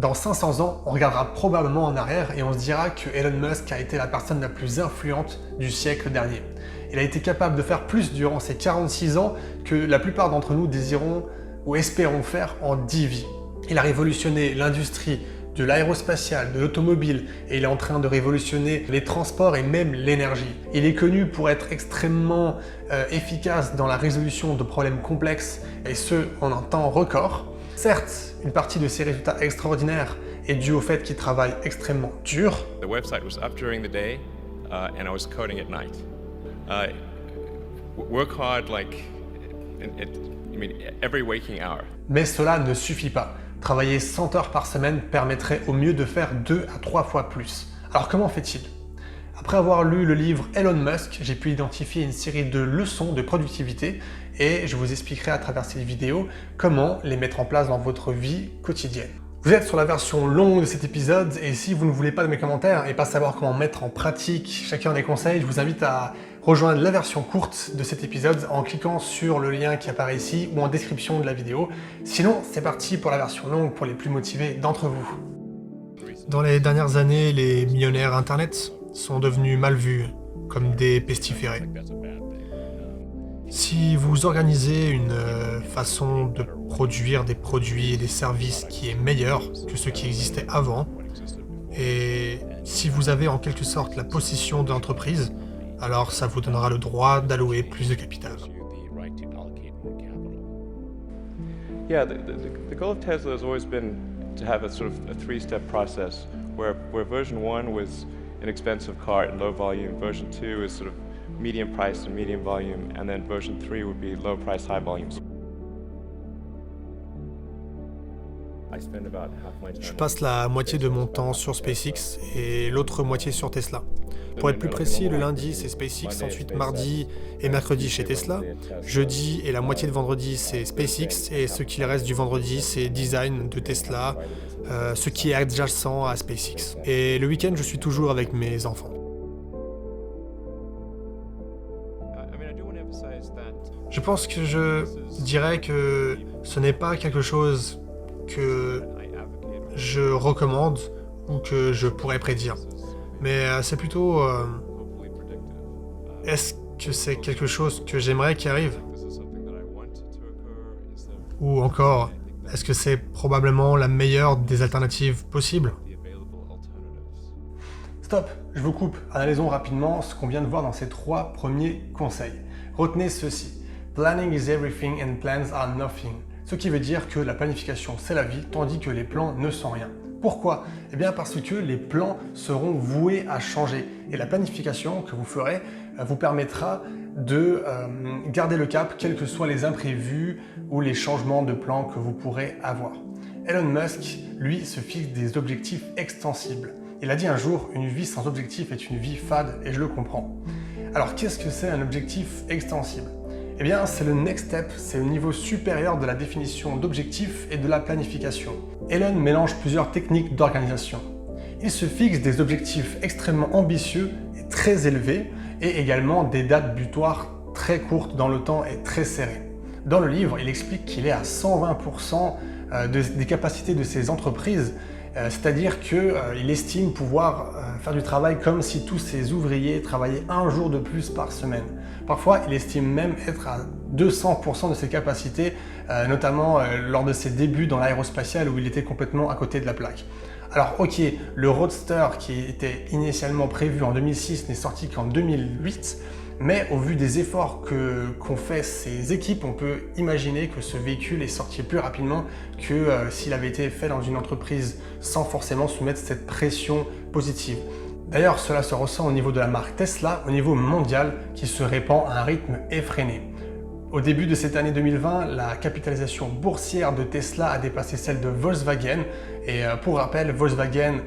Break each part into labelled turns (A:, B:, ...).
A: Dans 500 ans, on regardera probablement en arrière et on se dira que Elon Musk a été la personne la plus influente du siècle dernier. Il a été capable de faire plus durant ses 46 ans que la plupart d'entre nous désirons ou espérons faire en 10 vies. Il a révolutionné l'industrie de l'aérospatiale, de l'automobile, et il est en train de révolutionner les transports et même l'énergie. Il est connu pour être extrêmement efficace dans la résolution de problèmes complexes, et ce, en un temps record. Certes, une partie de ses résultats extraordinaires est due au fait qu'il travaille extrêmement dur.
B: The website was up during the day, and I was coding at night. Work hard like every waking hour.
A: Mais cela ne suffit pas. Travailler 100 heures par semaine permettrait au mieux de faire 2 à 3 fois plus. Alors comment fait-il? Après avoir lu le livre Elon Musk, j'ai pu identifier une série de leçons de productivité et je vous expliquerai à travers cette vidéo comment les mettre en place dans votre vie quotidienne. Vous êtes sur la version longue de cet épisode et si vous ne voulez pas de mes commentaires et pas savoir comment mettre en pratique chacun des conseils, je vous invite à rejoindre la version courte de cet épisode en cliquant sur le lien qui apparaît ici ou en description de la vidéo. Sinon, c'est parti pour la version longue pour les plus motivés d'entre vous. Dans les dernières années, les millionnaires Internet sont devenus mal vus, comme des pestiférés. Si vous organisez une façon de produire des produits et des services qui est meilleure que ceux qui existaient avant, et si vous avez en quelque sorte la possession de l'entreprise, alors ça vous donnera le droit d'allouer plus de capital.
C: Yeah, the goal of Tesla has always been to have a sort of a three-step process where version 1 was an expensive car and low volume, version 2 is sort of medium price and medium volume, and then version 3 would be low price, high volume.
A: Je passe la moitié de mon temps sur SpaceX et l'autre moitié sur Tesla. Pour être plus précis, le lundi c'est SpaceX, ensuite mardi et mercredi chez Tesla. Jeudi et la moitié de vendredi c'est SpaceX et ce qu'il reste du vendredi c'est design de Tesla, ce qui est adjacent à SpaceX. Et le week-end je suis toujours avec mes enfants. Je pense que je dirais que ce n'est pas quelque chose que je recommande ou que je pourrais prédire. Mais c'est plutôt... est-ce que c'est quelque chose que j'aimerais qu'il arrive? Ou encore, est-ce que c'est probablement la meilleure des alternatives possibles? Stop, je vous coupe. Analysons rapidement ce qu'on vient de voir dans ces 3 premiers conseils. Retenez ceci. Planning is everything and plans are nothing. Ce qui veut dire que la planification c'est la vie, tandis que les plans ne sont rien. Pourquoi? Eh bien parce que les plans seront voués à changer et la planification que vous ferez vous permettra de garder le cap quels que soient les imprévus ou les changements de plan que vous pourrez avoir. Elon Musk, lui, se fixe des objectifs extensibles. Il a dit un jour, une vie sans objectif est une vie fade et je le comprends. Alors qu'est-ce que c'est un objectif extensible? Eh bien, c'est le next step, c'est le niveau supérieur de la définition d'objectifs et de la planification. Elon mélange plusieurs techniques d'organisation. Il se fixe des objectifs extrêmement ambitieux et très élevés, et également des dates butoirs très courtes dans le temps et très serrées. Dans le livre, il explique qu'il est à 120% des capacités de ses entreprises, c'est-à-dire qu'il estime pouvoir faire du travail comme si tous ses ouvriers travaillaient un jour de plus par semaine. Parfois, il estime même être à 200% de ses capacités, notamment lors de ses débuts dans l'aérospatiale où il était complètement à côté de la plaque. Alors ok, le Roadster qui était initialement prévu en 2006 n'est sorti qu'en 2008, mais au vu des efforts qu'ont fait ces équipes, on peut imaginer que ce véhicule est sorti plus rapidement que s'il avait été fait dans une entreprise sans forcément soumettre cette pression positive. D'ailleurs, cela se ressent au niveau de la marque Tesla, au niveau mondial, qui se répand à un rythme effréné. Au début de cette année 2020, la capitalisation boursière de Tesla a dépassé celle de Volkswagen. Et pour rappel, Volkswagen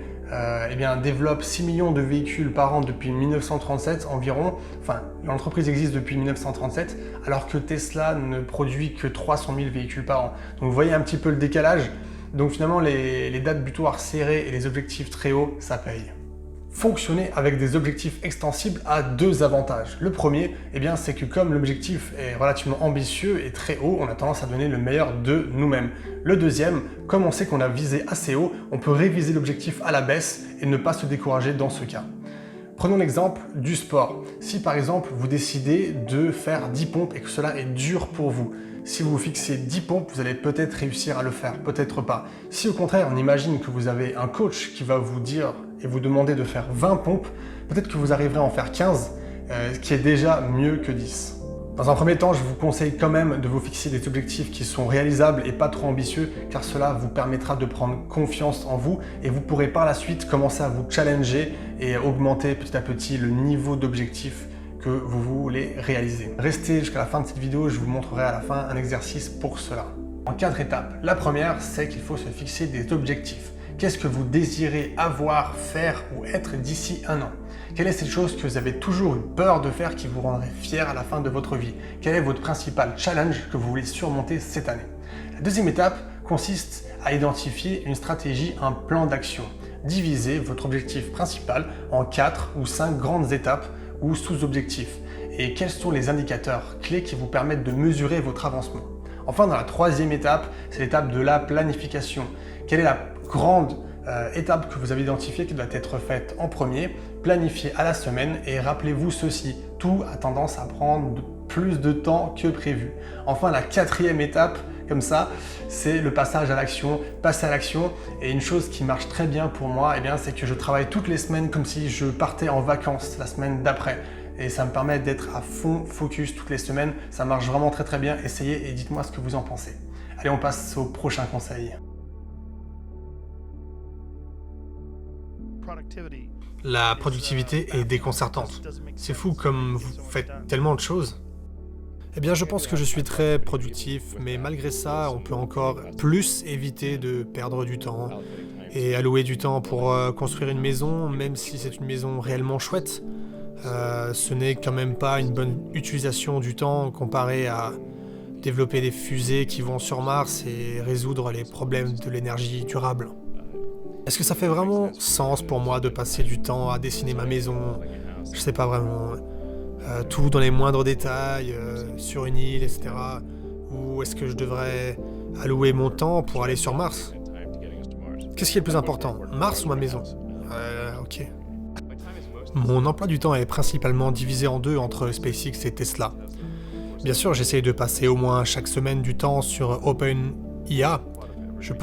A: développe 6 millions de véhicules par an depuis 1937 environ. Enfin, l'entreprise existe depuis 1937, alors que Tesla ne produit que 300 000 véhicules par an. Donc vous voyez un petit peu le décalage. Donc finalement, les dates butoirs serrées et les objectifs très hauts, ça paye. Fonctionner avec des objectifs extensibles a deux avantages. Le premier, c'est que comme l'objectif est relativement ambitieux et très haut, on a tendance à donner le meilleur de nous-mêmes. Le deuxième, comme on sait qu'on a visé assez haut, on peut réviser l'objectif à la baisse et ne pas se décourager dans ce cas. Prenons l'exemple du sport. Si par exemple vous décidez de faire 10 pompes et que cela est dur pour vous, si vous vous fixez 10 pompes, vous allez peut-être réussir à le faire, peut-être pas. Si au contraire, on imagine que vous avez un coach qui va vous dire et vous demander de faire 20 pompes, peut-être que vous arriverez à en faire 15, ce qui est déjà mieux que 10. Dans un premier temps, je vous conseille quand même de vous fixer des objectifs qui sont réalisables et pas trop ambitieux, car cela vous permettra de prendre confiance en vous et vous pourrez par la suite commencer à vous challenger et augmenter petit à petit le niveau d'objectif que vous voulez réaliser. Restez jusqu'à la fin de cette vidéo, je vous montrerai à la fin un exercice pour cela. En 4 étapes. La première, c'est qu'il faut se fixer des objectifs. Qu'est-ce que vous désirez avoir, faire ou être d'ici un an? Quelle est cette chose que vous avez toujours eu peur de faire qui vous rendrait fier à la fin de votre vie? Quel est votre principal challenge que vous voulez surmonter cette année? La deuxième étape consiste à identifier une stratégie, un plan d'action. Divisez votre objectif principal en 4 ou 5 grandes étapes ou sous-objectifs. Et quels sont les indicateurs clés qui vous permettent de mesurer votre avancement? Enfin, dans la troisième étape, c'est l'étape de la planification. Quelle est la grande étape que vous avez identifiée qui doit être faite en premier? Planifiez à la semaine et rappelez-vous ceci, tout a tendance à prendre plus de temps que prévu. Enfin, la quatrième étape, comme ça, c'est le passage à l'action, passer à l'action. Et une chose qui marche très bien pour moi, c'est que je travaille toutes les semaines comme si je partais en vacances la semaine d'après. Et ça me permet d'être à fond focus toutes les semaines. Ça marche vraiment très très bien. Essayez et dites-moi ce que vous en pensez. Allez, on passe au prochain conseil.
D: La productivité est déconcertante. C'est fou comme vous faites tellement de choses. Je pense que je suis très productif, mais malgré ça, on peut encore plus éviter de perdre du temps et allouer du temps pour construire une maison, même si c'est une maison réellement chouette. Ce n'est quand même pas une bonne utilisation du temps comparé à développer des fusées qui vont sur Mars et résoudre les problèmes de l'énergie durable. Est-ce que ça fait vraiment sens pour moi de passer du temps à dessiner ma maison? Je sais pas vraiment. Tout dans les moindres détails, sur une île, etc. Ou est-ce que je devrais allouer mon temps pour aller sur Mars? Qu'est-ce qui est le plus important, Mars ou ma maison? Ok. Mon emploi du temps est principalement divisé en deux entre SpaceX et Tesla. Bien sûr, j'essaye de passer au moins chaque semaine du temps sur OpenIA. Je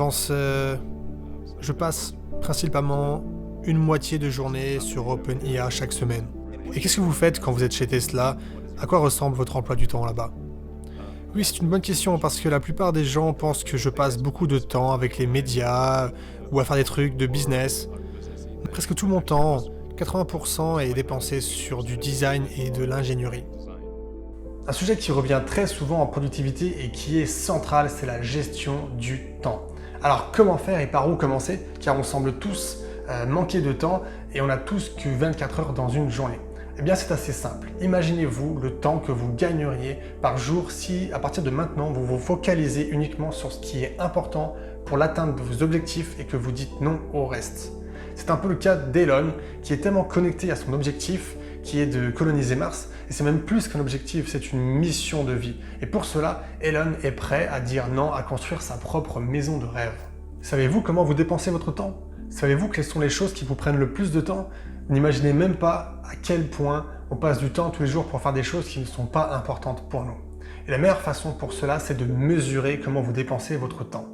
D: passe principalement une moitié de journée sur OpenIA chaque semaine. Et qu'est-ce que vous faites quand vous êtes chez Tesla? À quoi ressemble votre emploi du temps là-bas? Oui, c'est une bonne question parce que la plupart des gens pensent que je passe beaucoup de temps avec les médias ou à faire des trucs de business. Presque tout mon temps, 80%, est dépensé sur du design et de l'ingénierie.
A: Un sujet qui revient très souvent en productivité et qui est central, c'est la gestion du temps. Alors comment faire et par où commencer? Car on semble tous manquer de temps et on a tous que 24 heures dans une journée. C'est assez simple. Imaginez-vous le temps que vous gagneriez par jour si, à partir de maintenant, vous vous focalisez uniquement sur ce qui est important pour l'atteinte de vos objectifs et que vous dites non au reste. C'est un peu le cas d'Elon, qui est tellement connecté à son objectif, qui est de coloniser Mars, et c'est même plus qu'un objectif, c'est une mission de vie. Et pour cela, Elon est prêt à dire non à construire sa propre maison de rêve. Savez-vous comment vous dépensez votre temps? Savez-vous quelles sont les choses qui vous prennent le plus de temps? N'imaginez même pas à quel point on passe du temps tous les jours pour faire des choses qui ne sont pas importantes pour nous. Et la meilleure façon pour cela, c'est de mesurer comment vous dépensez votre temps.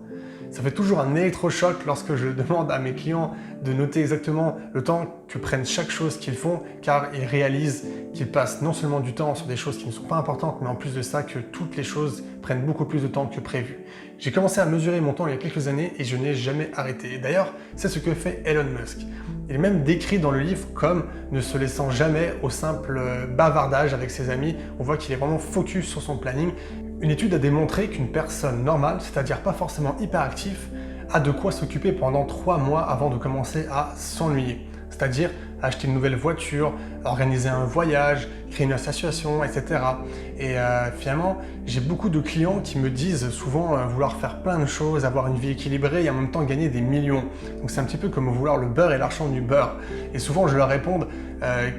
A: Ça fait toujours un électrochoc lorsque je demande à mes clients de noter exactement le temps que prennent chaque chose qu'ils font, car ils réalisent qu'ils passent non seulement du temps sur des choses qui ne sont pas importantes, mais en plus de ça que toutes les choses prennent beaucoup plus de temps que prévu. J'ai commencé à mesurer mon temps il y a quelques années et je n'ai jamais arrêté. Et d'ailleurs, c'est ce que fait Elon Musk. Il est même décrit dans le livre comme ne se laissant jamais au simple bavardage avec ses amis. On voit qu'il est vraiment focus sur son planning. Une étude a démontré qu'une personne normale, c'est-à-dire pas forcément hyperactif, a de quoi s'occuper pendant 3 mois avant de commencer à s'ennuyer. c'est-à-dire acheter une nouvelle voiture, organiser un voyage, créer une association, etc. Et finalement, j'ai beaucoup de clients qui me disent souvent vouloir faire plein de choses, avoir une vie équilibrée et en même temps gagner des millions. Donc c'est un petit peu comme vouloir le beurre et l'argent du beurre. Et souvent je leur réponds,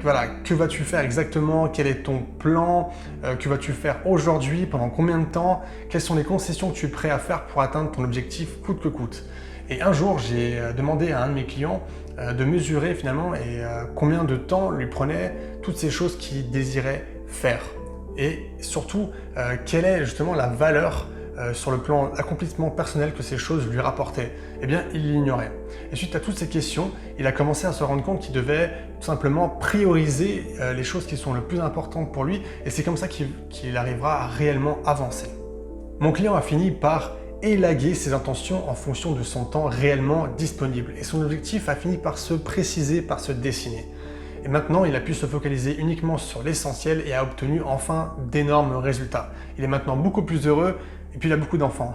A: voilà, que vas-tu faire exactement? Quel est ton plan? Que vas-tu faire aujourd'hui? Pendant combien de temps? Quelles sont les concessions que tu es prêt à faire pour atteindre ton objectif coûte que coûte? Et un jour, j'ai demandé à un de mes clients de mesurer finalement combien de temps lui prenait toutes ces choses qu'il désirait faire. Et surtout, quelle est justement la valeur sur le plan accomplissement personnel que ces choses lui rapportaient. Eh bien, il l'ignorait. Et suite à toutes ces questions, il a commencé à se rendre compte qu'il devait tout simplement prioriser les choses qui sont le plus importantes pour lui, et c'est comme ça qu'il arrivera à réellement avancer. Mon client a fini par élaguer ses intentions en fonction de son temps réellement disponible, et son objectif a fini par se préciser, par se dessiner. Et maintenant, il a pu se focaliser uniquement sur l'essentiel et a obtenu enfin d'énormes résultats. Il est maintenant beaucoup plus heureux et puis il a beaucoup d'enfants.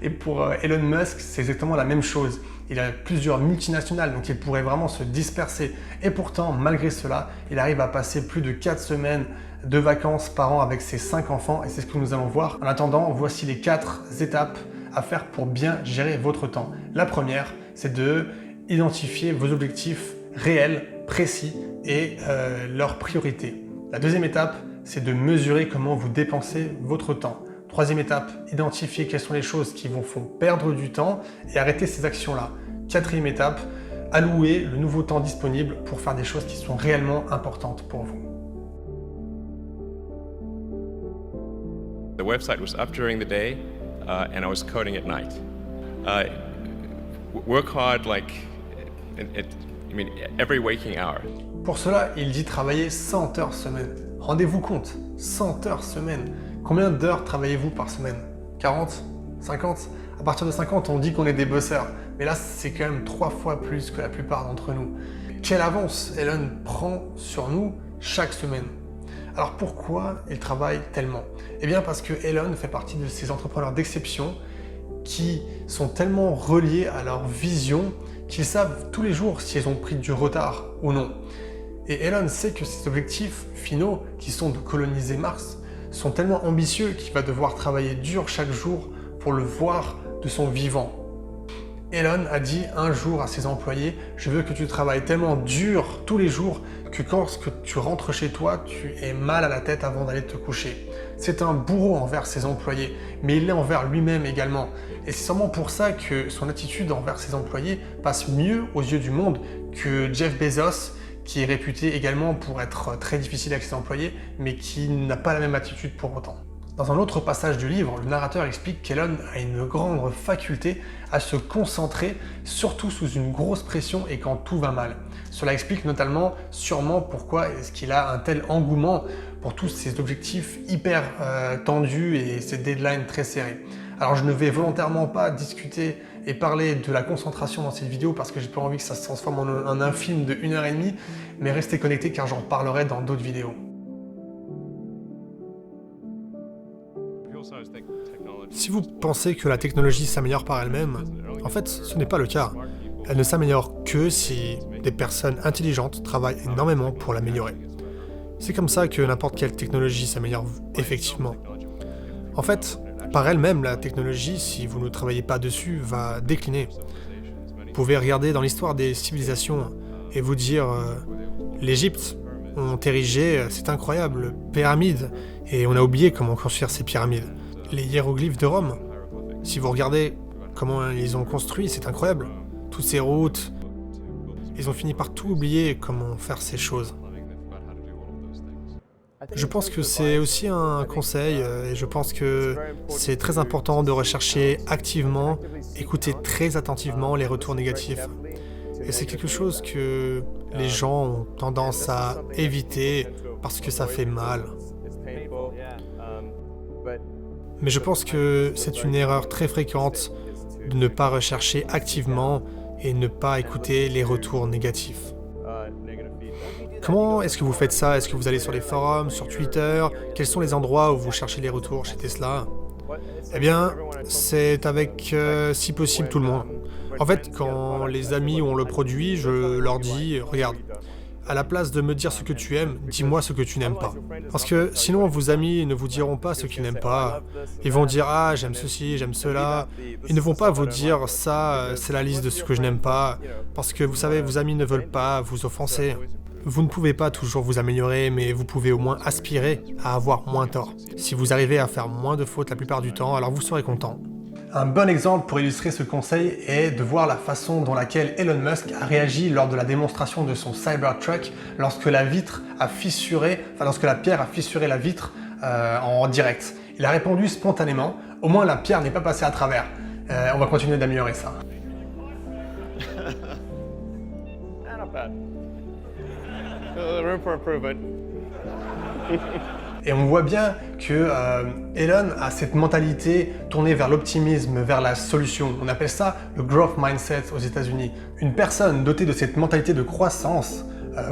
A: Et pour Elon Musk, c'est exactement la même chose. Il a plusieurs multinationales, donc il pourrait vraiment se disperser. Et pourtant, malgré cela, il arrive à passer plus de 4 semaines de vacances par an avec ses 5 enfants, et c'est ce que nous allons voir. En attendant, voici les 4 étapes à faire pour bien gérer votre temps. La première, c'est de identifier vos objectifs réels, précis et leurs priorités. La deuxième étape, c'est de mesurer comment vous dépensez votre temps. Troisième étape, identifier quelles sont les choses qui vous font perdre du temps et arrêter ces actions-là. Quatrième étape, allouer le nouveau temps disponible pour faire des choses qui sont réellement importantes pour vous.
B: The website was up during the day, and I was coding at night. Work hard, like, every waking hour.
A: Pour cela, il dit travailler 100 heures semaine. Rendez-vous compte, 100 heures semaine. Combien d'heures travaillez-vous par semaine? 40? 50? À partir de 50, on dit qu'on est des bosseurs. Mais là, c'est quand même 3 fois plus que la plupart d'entre nous. Quelle avance Elon prend sur nous chaque semaine? Alors pourquoi il travaille tellement? Eh bien parce que Elon fait partie de ces entrepreneurs d'exception qui sont tellement reliés à leur vision qu'ils savent tous les jours si elles ont pris du retard ou non. Et Elon sait que ses objectifs finaux, qui sont de coloniser Mars, sont tellement ambitieux qu'il va devoir travailler dur chaque jour pour le voir de son vivant. Elon a dit un jour à ses employés « Je veux que tu travailles tellement dur tous les jours que quand tu rentres chez toi, tu aies mal à la tête avant d'aller te coucher. » C'est un bourreau envers ses employés, mais il l'est envers lui-même également. Et c'est sûrement pour ça que son attitude envers ses employés passe mieux aux yeux du monde que Jeff Bezos, qui est réputé également pour être très difficile avec ses employés, mais qui n'a pas la même attitude pour autant. Dans un autre passage du livre, le narrateur explique qu'Elon a une grande faculté à se concentrer, surtout sous une grosse pression et quand tout va mal. Cela explique notamment sûrement pourquoi est-ce qu'il a un tel engouement pour tous ces objectifs hyper tendus et ces deadlines très serrés. Alors je ne vais volontairement pas discuter et parler de la concentration dans cette vidéo parce que j'ai pas envie que ça se transforme en un film de 1h30, mais restez connectés car j'en parlerai dans d'autres vidéos.
D: Si vous pensez que la technologie s'améliore par elle-même, en fait, ce n'est pas le cas. Elle ne s'améliore que si des personnes intelligentes travaillent énormément pour l'améliorer. C'est comme ça que n'importe quelle technologie s'améliore effectivement. En fait, par elle-même, la technologie, si vous ne travaillez pas dessus, va décliner. Vous pouvez regarder dans l'histoire des civilisations et vous dire l'Égypte ont érigé, c'est incroyable, pyramides, et on a oublié comment construire ces pyramides. Les hiéroglyphes de Rome, si vous regardez comment ils ont construit, c'est incroyable. Toutes ces routes, ils ont fini par tout oublier comment faire ces choses. Je pense que c'est aussi un conseil et je pense que c'est très important de rechercher activement, écouter très attentivement les retours négatifs. Et c'est quelque chose que les gens ont tendance à éviter parce que ça fait mal. Mais je pense que c'est une erreur très fréquente de ne pas rechercher activement et ne pas écouter les retours négatifs. Comment est-ce que vous faites ça? Est-ce que vous allez sur les forums, sur Twitter? Quels sont les endroits où vous cherchez les retours chez Tesla? Eh bien, c'est avec, si possible, tout le monde. En fait, quand les amis ont le produit, je leur dis, regarde, à la place de me dire ce que tu aimes, dis-moi ce que tu n'aimes pas. Parce que sinon, vos amis ne vous diront pas ce qu'ils n'aiment pas. Ils vont dire, ah, j'aime ceci, j'aime cela. Ils ne vont pas vous dire, ça, c'est la liste de ce que je n'aime pas. Parce que vous savez, vos amis ne veulent pas vous offenser. Vous ne pouvez pas toujours vous améliorer, mais vous pouvez au moins aspirer à avoir moins tort. Si vous arrivez à faire moins de fautes la plupart du temps, alors vous serez content.
A: Un bon exemple pour illustrer ce conseil est de voir la façon dont laquelle Elon Musk a réagi lors de la démonstration de son Cybertruck lorsque la pierre a fissuré la vitre en direct. Il a répondu spontanément, au moins la pierre n'est pas passée à travers. On va continuer d'améliorer ça.
C: Room for improvement.
A: Et on voit bien que Elon a cette mentalité tournée vers l'optimisme, vers la solution. On appelle ça le growth mindset aux États-Unis. Une personne dotée de cette mentalité de croissance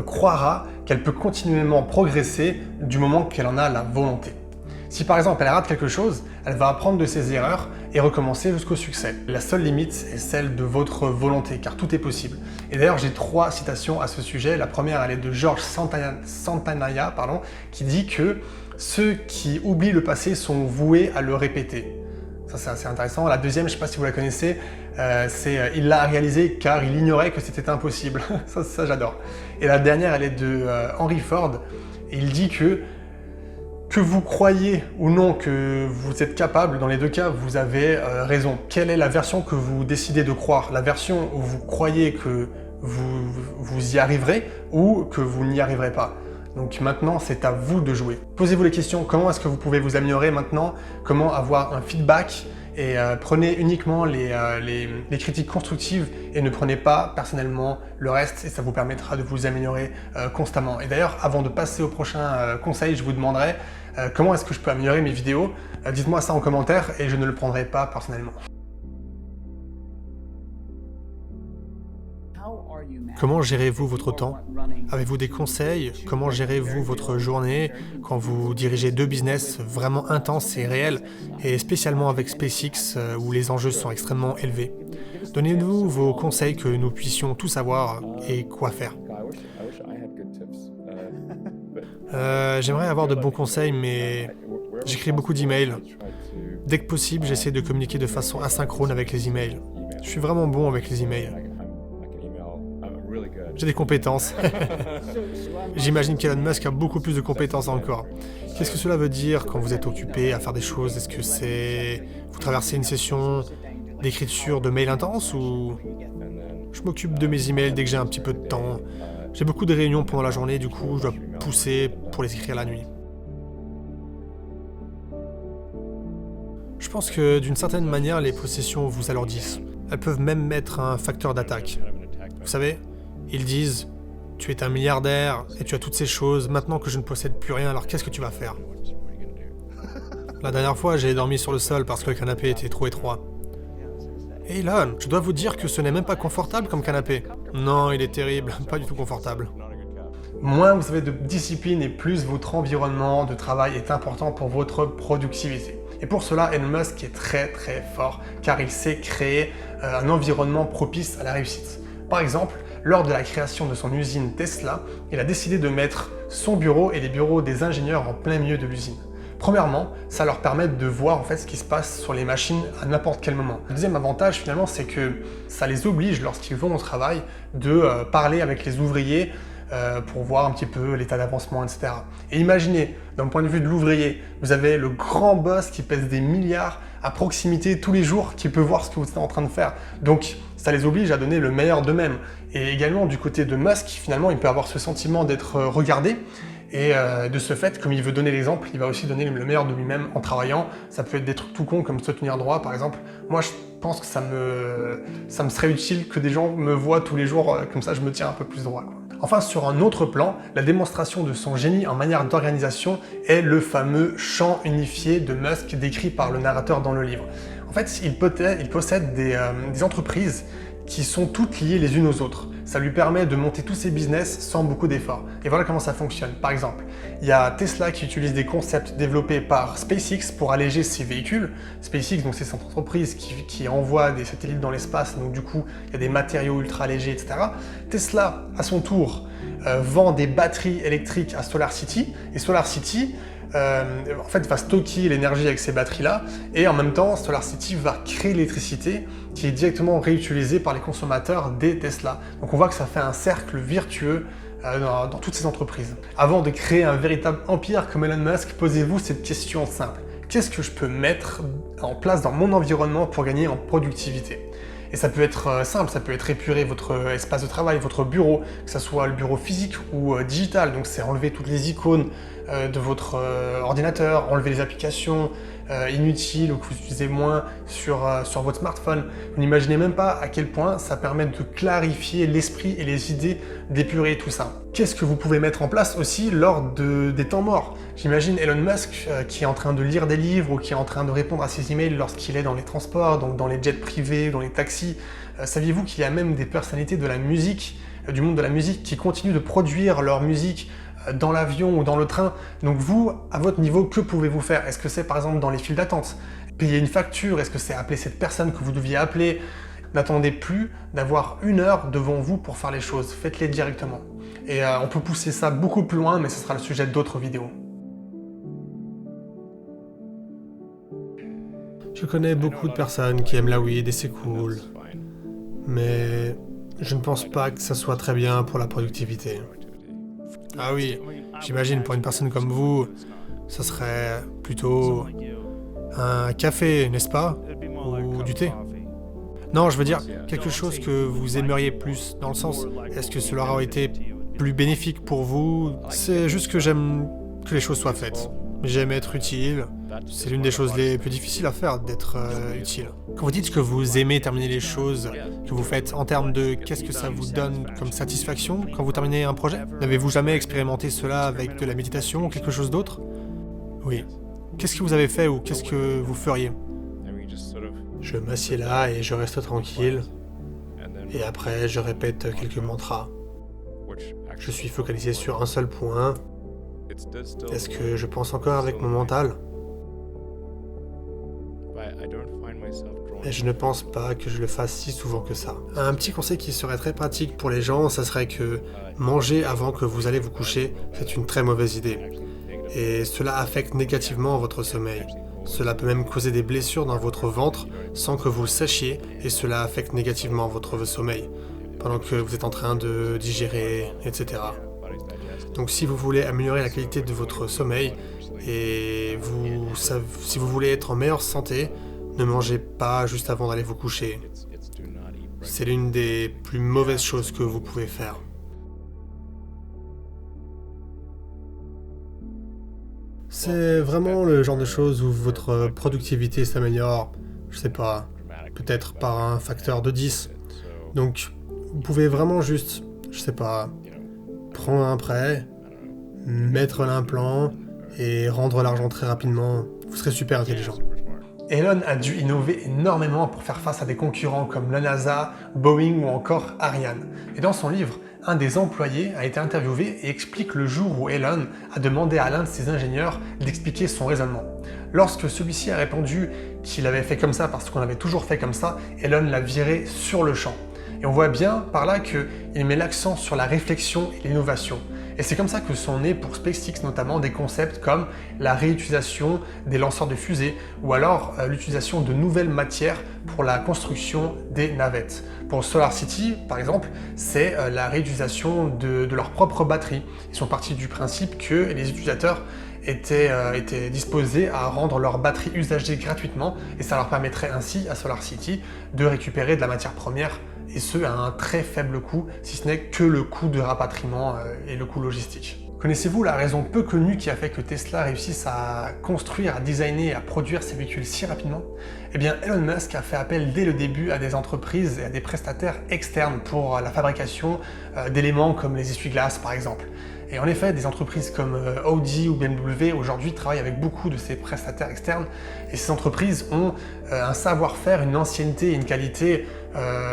A: croira qu'elle peut continuellement progresser du moment qu'elle en a la volonté. Si par exemple elle rate quelque chose, elle va apprendre de ses erreurs et recommencer jusqu'au succès. La seule limite est celle de votre volonté, car tout est possible. Et d'ailleurs, j'ai 3 citations à ce sujet. La première, elle est de George Santayana, qui dit que ceux qui oublient le passé sont voués à le répéter. Ça, c'est assez intéressant. La deuxième, je ne sais pas si vous la connaissez, c'est il l'a réalisé car il ignorait que c'était impossible. ça j'adore. Et la dernière, elle est de Henry Ford. Et il dit que vous croyez ou non que vous êtes capable, dans les deux cas, vous avez raison. Quelle est la version que vous décidez de croire? La version où vous croyez que vous y arriverez ou que vous n'y arriverez pas? Donc maintenant, c'est à vous de jouer. Posez-vous les questions, comment est-ce que vous pouvez vous améliorer maintenant? Comment avoir un feedback? Et prenez uniquement les critiques constructives et ne prenez pas personnellement le reste, et ça vous permettra de vous améliorer constamment. Et d'ailleurs, avant de passer au prochain conseil, je vous demanderai comment est-ce que je peux améliorer mes vidéos. Dites-moi ça en commentaire et je ne le prendrai pas personnellement.
D: Comment gérez-vous votre temps? Avez-vous des conseils? Comment gérez-vous votre journée quand vous dirigez 2 business vraiment intenses et réels, et spécialement avec SpaceX où les enjeux sont extrêmement élevés? Donnez-nous vos conseils que nous puissions tout savoir et quoi faire. J'aimerais avoir de bons conseils, mais j'écris beaucoup d'emails. Dès que possible, j'essaie de communiquer de façon asynchrone avec les emails. Je suis vraiment bon avec les emails. J'ai des compétences. J'imagine qu'Elon Musk a beaucoup plus de compétences encore. Qu'est-ce que cela veut dire quand vous êtes occupé à faire des choses? Est-ce que c'est... vous traversez une session d'écriture de mails intenses ou... Je m'occupe de mes emails dès que j'ai un petit peu de temps. J'ai beaucoup de réunions pendant la journée, du coup, je dois pousser pour les écrire la nuit. Je pense que d'une certaine manière, les possessions vous alourdissent. Elles peuvent même être un facteur d'attaque. Vous savez, ils disent « Tu es un milliardaire et tu as toutes ces choses, maintenant que je ne possède plus rien, alors qu'est-ce que tu vas faire ?» La dernière fois, j'ai dormi sur le sol parce que le canapé était trop étroit. Et Elon, je dois vous dire que ce n'est même pas confortable comme canapé. Non, il est terrible, pas du tout confortable.
A: Moins vous avez de discipline et plus votre environnement de travail est important pour votre productivité. Et pour cela, Elon Musk est très très fort car il sait créer un environnement propice à la réussite. Par exemple, lors de la création de son usine Tesla, il a décidé de mettre son bureau et les bureaux des ingénieurs en plein milieu de l'usine. Premièrement, ça leur permet de voir en fait ce qui se passe sur les machines à n'importe quel moment. Le deuxième avantage finalement, c'est que ça les oblige lorsqu'ils vont au travail de parler avec les ouvriers pour voir un petit peu l'état d'avancement, etc. Et imaginez, d'un point de vue de l'ouvrier, vous avez le grand boss qui pèse des milliards à proximité tous les jours, qui peut voir ce que vous êtes en train de faire. Donc ça les oblige à donner le meilleur d'eux-mêmes. Et également du côté de Musk, finalement, il peut avoir ce sentiment d'être regardé. Et de ce fait, comme il veut donner l'exemple, il va aussi donner le meilleur de lui-même en travaillant. Ça peut être des trucs tout cons comme se tenir droit, par exemple. Moi, je pense que ça me serait utile que des gens me voient tous les jours, comme ça je me tiens un peu plus droit, quoi. Enfin, sur un autre plan, la démonstration de son génie en manière d'organisation est le fameux champ unifié de Musk décrit par le narrateur dans le livre. En fait, il possède des entreprises qui sont toutes liées les unes aux autres. ça lui permet de monter tous ses business sans beaucoup d'efforts. Et voilà comment ça fonctionne. Par exemple, il y a Tesla qui utilise des concepts développés par SpaceX pour alléger ses véhicules. SpaceX, donc c'est cette entreprise qui envoie des satellites dans l'espace, donc du coup, il y a des matériaux ultra légers, etc. Tesla, à son tour, vend des batteries électriques à SolarCity, et SolarCity en fait, va stocker l'énergie avec ces batteries-là, et en même temps, SolarCity va créer l'électricité qui est directement réutilisée par les consommateurs des Tesla. Donc on voit que ça fait un cercle vertueux dans toutes ces entreprises. Avant de créer un véritable empire comme Elon Musk, posez-vous cette question simple. Qu'est-ce que je peux mettre en place dans mon environnement pour gagner en productivité ? Et ça peut être simple, ça peut être épurer votre espace de travail, votre bureau, que ce soit le bureau physique ou digital. Donc c'est enlever toutes les icônes de votre ordinateur, enlever les applications inutiles ou que vous utilisez moins sur votre smartphone. Vous n'imaginez même pas à quel point ça permet de clarifier l'esprit et les idées, d'épurer tout ça. Qu'est-ce que vous pouvez mettre en place aussi lors des temps morts? J'imagine Elon Musk qui est en train de lire des livres ou qui est en train de répondre à ses emails lorsqu'il est dans les transports, donc dans les jets privés, dans les taxis. Saviez-vous qu'il y a même des personnalités de la musique, du monde de la musique, qui continuent de produire leur musique dans l'avion ou dans le train? Donc vous, à votre niveau, que pouvez-vous faire? Est-ce que c'est par exemple dans les files d'attente? Payer une facture? Est-ce que c'est appeler cette personne que vous deviez appeler? N'attendez plus d'avoir 1 heure devant vous pour faire les choses, faites-les directement. Et on peut pousser ça beaucoup plus loin, mais ce sera le sujet d'autres vidéos.
D: Je connais beaucoup de personnes qui aiment la weed et c'est cool, mais je ne pense pas que ça soit très bien pour la productivité. Ah oui, j'imagine pour une personne comme vous, ça serait plutôt un café, n'est-ce pas? Ou du thé? Non, je veux dire quelque chose que vous aimeriez plus, dans le sens, est-ce que cela aurait été plus bénéfique pour vous? C'est juste que j'aime que les choses soient faites. J'aime être utile. C'est l'une des choses les plus difficiles à faire, d'être utile. Quand vous dites que vous aimez terminer les choses que vous faites en termes de qu'est-ce que ça vous donne comme satisfaction quand vous terminez un projet? N'avez-vous jamais expérimenté cela avec de la méditation ou quelque chose d'autre? Oui. Qu'est-ce que vous avez fait ou qu'est-ce que vous feriez? Je m'assieds là et je reste tranquille. Et après, je répète quelques mantras. Je suis focalisé sur un seul point. Est-ce que je pense encore avec mon mental? Et je ne pense pas que je le fasse si souvent que ça. Un petit conseil qui serait très pratique pour les gens, ça serait que manger avant que vous allez vous coucher, c'est une très mauvaise idée. Et cela affecte négativement votre sommeil. Cela peut même causer des blessures dans votre ventre sans que vous le sachiez, et cela affecte négativement votre sommeil, pendant que vous êtes en train de digérer, etc. Donc si vous voulez améliorer la qualité de votre sommeil, et si vous voulez être en meilleure santé, ne mangez pas juste avant d'aller vous coucher. C'est l'une des plus mauvaises choses que vous pouvez faire. C'est vraiment le genre de choses où votre productivité s'améliore, je sais pas, peut-être par un facteur de 10. Donc, vous pouvez vraiment juste, je sais pas, prendre un prêt, mettre l'implant et rendre l'argent très rapidement. Vous serez super intelligent.
A: Elon a dû innover énormément pour faire face à des concurrents comme la NASA, Boeing ou encore Ariane. Et dans son livre, un des employés a été interviewé et explique le jour où Elon a demandé à l'un de ses ingénieurs d'expliquer son raisonnement. Lorsque celui-ci a répondu qu'il avait fait comme ça parce qu'on avait toujours fait comme ça, Elon l'a viré sur le champ. Et on voit bien par là qu'il met l'accent sur la réflexion et l'innovation. Et c'est comme ça que sont nés pour SpaceX notamment des concepts comme la réutilisation des lanceurs de fusées ou alors l'utilisation de nouvelles matières pour la construction des navettes. Pour SolarCity, par exemple, c'est la réutilisation de leurs propres batteries. Ils sont partis du principe que les utilisateurs étaient disposés à rendre leurs batteries usagées gratuitement et ça leur permettrait ainsi à SolarCity de récupérer de la matière première et ce à un très faible coût, si ce n'est que le coût de rapatriement et le coût logistique. Connaissez-vous la raison peu connue qui a fait que Tesla réussisse à construire, à designer et à produire ces véhicules si rapidement? Eh bien, Elon Musk a fait appel dès le début à des entreprises et à des prestataires externes pour la fabrication d'éléments comme les essuie-glaces par exemple. Et en effet, des entreprises comme Audi ou BMW aujourd'hui travaillent avec beaucoup de ces prestataires externes et ces entreprises ont un savoir-faire, une ancienneté et une qualité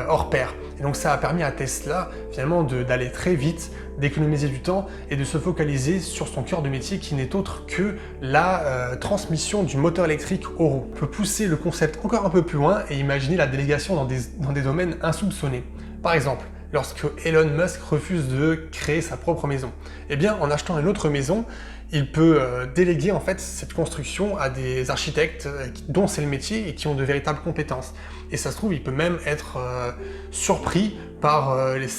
A: hors pair. Et donc ça a permis à Tesla finalement d'aller très vite, d'économiser du temps et de se focaliser sur son cœur de métier qui n'est autre que la transmission du moteur électrique aux roues. On peut pousser le concept encore un peu plus loin et imaginer la délégation dans des domaines insoupçonnés. Par exemple, lorsque Elon Musk refuse de créer sa propre maison, eh bien en achetant une autre maison, il peut déléguer en fait cette construction à des architectes dont c'est le métier et qui ont de véritables compétences. Et ça se trouve, il peut même être surpris par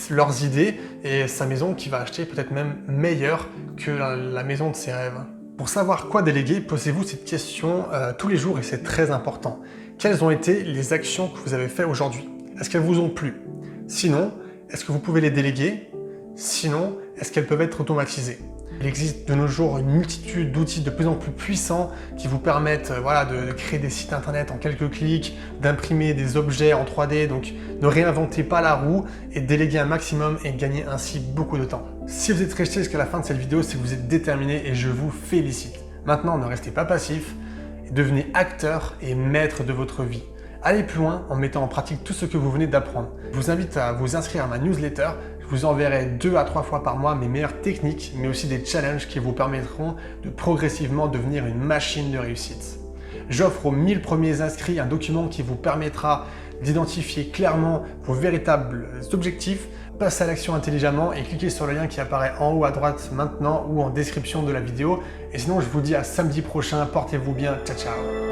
A: leurs idées et sa maison qu'il va acheter peut-être même meilleure que la maison de ses rêves. Pour savoir quoi déléguer, posez-vous cette question tous les jours et c'est très important. Quelles ont été les actions que vous avez faites aujourd'hui? Est-ce qu'elles vous ont plu? Sinon, est-ce que vous pouvez les déléguer? Sinon, est-ce qu'elles peuvent être automatisées? Il existe de nos jours une multitude d'outils de plus en plus puissants qui vous permettent de créer des sites internet en quelques clics, d'imprimer des objets en 3D, donc ne réinventez pas la roue et déléguez un maximum et gagnez ainsi beaucoup de temps. Si vous êtes resté jusqu'à la fin de cette vidéo, c'est que vous êtes déterminé et je vous félicite. Maintenant, ne restez pas passif, devenez acteur et maître de votre vie. Allez plus loin en mettant en pratique tout ce que vous venez d'apprendre. Je vous invite à vous inscrire à ma newsletter. Je vous enverrai 2 à 3 fois par mois mes meilleures techniques, mais aussi des challenges qui vous permettront de progressivement devenir une machine de réussite. J'offre aux 1000 premiers inscrits un document qui vous permettra d'identifier clairement vos véritables objectifs. Passez à l'action intelligemment et cliquez sur le lien qui apparaît en haut à droite maintenant ou en description de la vidéo. Et sinon, je vous dis à samedi prochain. Portez-vous bien. Ciao, ciao.